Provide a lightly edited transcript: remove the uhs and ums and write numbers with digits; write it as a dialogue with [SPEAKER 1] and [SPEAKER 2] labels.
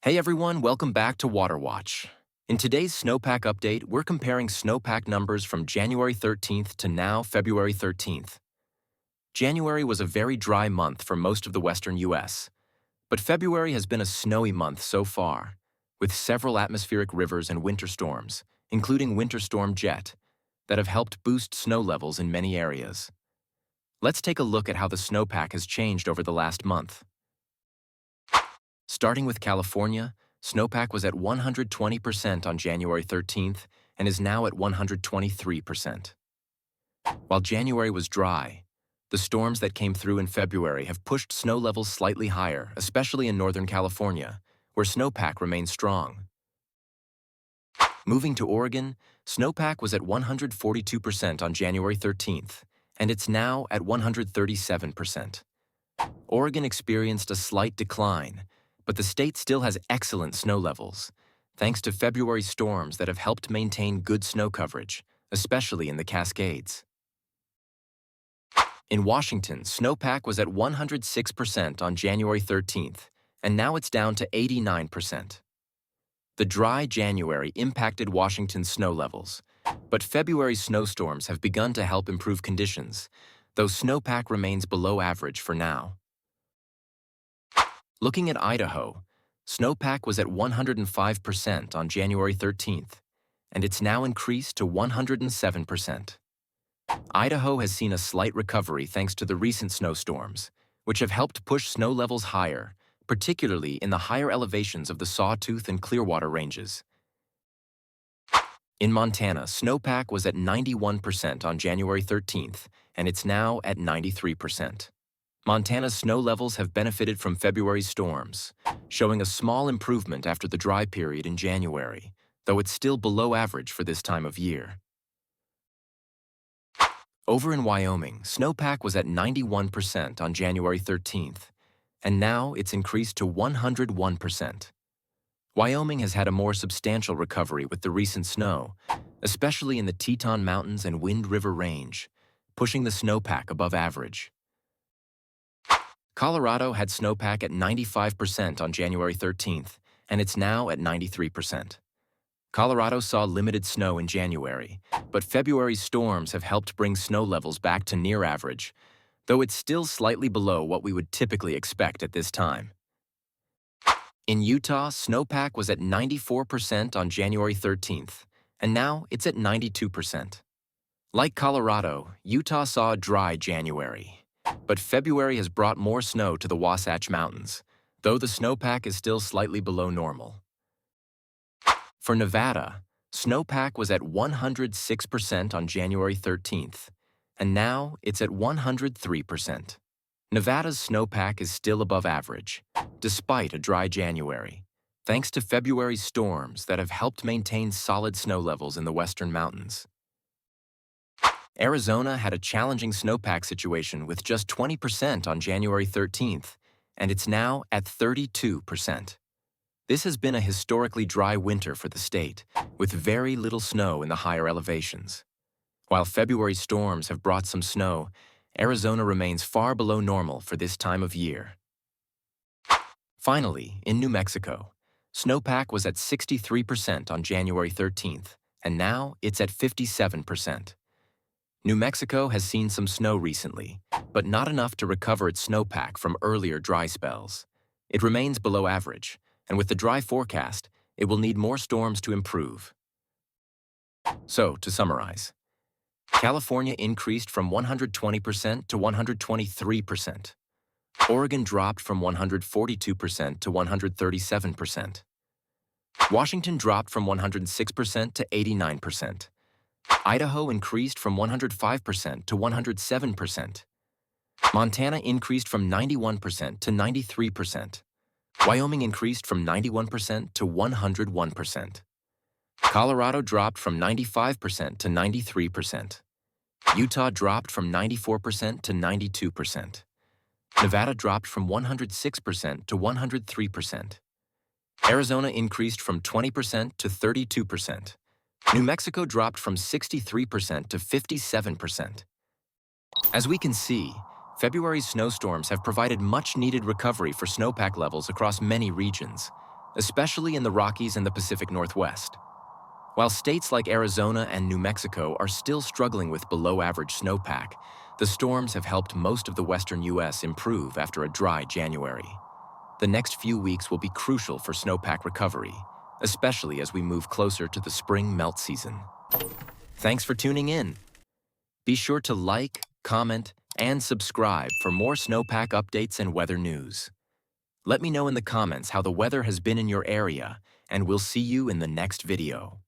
[SPEAKER 1] Hey everyone, welcome back to Water Watch. In today's Snowpack update, we're comparing snowpack numbers from January 13th to now February 13th. January was a very dry month for most of the western US, but February has been a snowy month so far, with several atmospheric rivers and winter storms, including Winter Storm Jet, that have helped boost snow levels in many areas. Let's take a look at how the snowpack has changed over the last month. Starting with California, snowpack was at 120% on January 13th and is now at 123%. While January was dry, the storms that came through in February have pushed snow levels slightly higher, especially in Northern California, where snowpack remains strong. Moving to Oregon, snowpack was at 142% on January 13th, and it's now at 137%. Oregon experienced a slight decline, but the state still has excellent snow levels, thanks to February storms that have helped maintain good snow coverage, especially in the Cascades. In Washington, snowpack was at 106% on January 13th, and now it's down to 89%. The dry January impacted Washington's snow levels, but February's snowstorms have begun to help improve conditions, though snowpack remains below average for now. Looking at Idaho, snowpack was at 105% on January 13th, and it's now increased to 107%. Idaho has seen a slight recovery thanks to the recent snowstorms, which have helped push snow levels higher, particularly in the higher elevations of the Sawtooth and Clearwater ranges. In Montana, snowpack was at 91% on January 13th, and it's now at 93%. Montana's snow levels have benefited from February's storms, showing a small improvement after the dry period in January, though it's still below average for this time of year. Over in Wyoming, snowpack was at 91% on January 13th, and now it's increased to 101%. Wyoming has had a more substantial recovery with the recent snow, especially in the Teton Mountains and Wind River Range, pushing the snowpack above average. Colorado had snowpack at 95% on January 13th, and it's now at 93%. Colorado saw limited snow in January, but February's storms have helped bring snow levels back to near average, though it's still slightly below what we would typically expect at this time. In Utah, snowpack was at 94% on January 13th, and now it's at 92%. Like Colorado, Utah saw a dry January, but February has brought more snow to the Wasatch Mountains, though the snowpack is still slightly below normal. For Nevada, snowpack was at 106% on January 13th, and now it's at 103%. Nevada's snowpack is still above average, despite a dry January, thanks to February's storms that have helped maintain solid snow levels in the western mountains. Arizona had a challenging snowpack situation with just 20% on January 13th, and it's now at 32%. This has been a historically dry winter for the state, with very little snow in the higher elevations. While February storms have brought some snow, Arizona remains far below normal for this time of year. Finally, in New Mexico, snowpack was at 63% on January 13th, and now it's at 57%. New Mexico has seen some snow recently, but not enough to recover its snowpack from earlier dry spells. It remains below average, and with the dry forecast, it will need more storms to improve. So, to summarize, California increased from 120% to 123%. Oregon dropped from 142% to 137%. Washington dropped from 106% to 89%. Idaho increased from 105% to 107%. Montana increased from 91% to 93%. Wyoming increased from 91% to 101%. Colorado dropped from 95% to 93%. Utah dropped from 94% to 92%. Nevada dropped from 106% to 103%. Arizona increased from 20% to 32%. New Mexico dropped from 63% to 57%. As we can see, February's snowstorms have provided much-needed recovery for snowpack levels across many regions, especially in the Rockies and the Pacific Northwest. While states like Arizona and New Mexico are still struggling with below-average snowpack, the storms have helped most of the western U.S. improve after a dry January. The next few weeks will be crucial for snowpack recovery, especially as we move closer to the spring melt season. Thanks for tuning in. Be sure to like, comment, and subscribe for more snowpack updates and weather news. Let me know in the comments how the weather has been in your area, and we'll see you in the next video.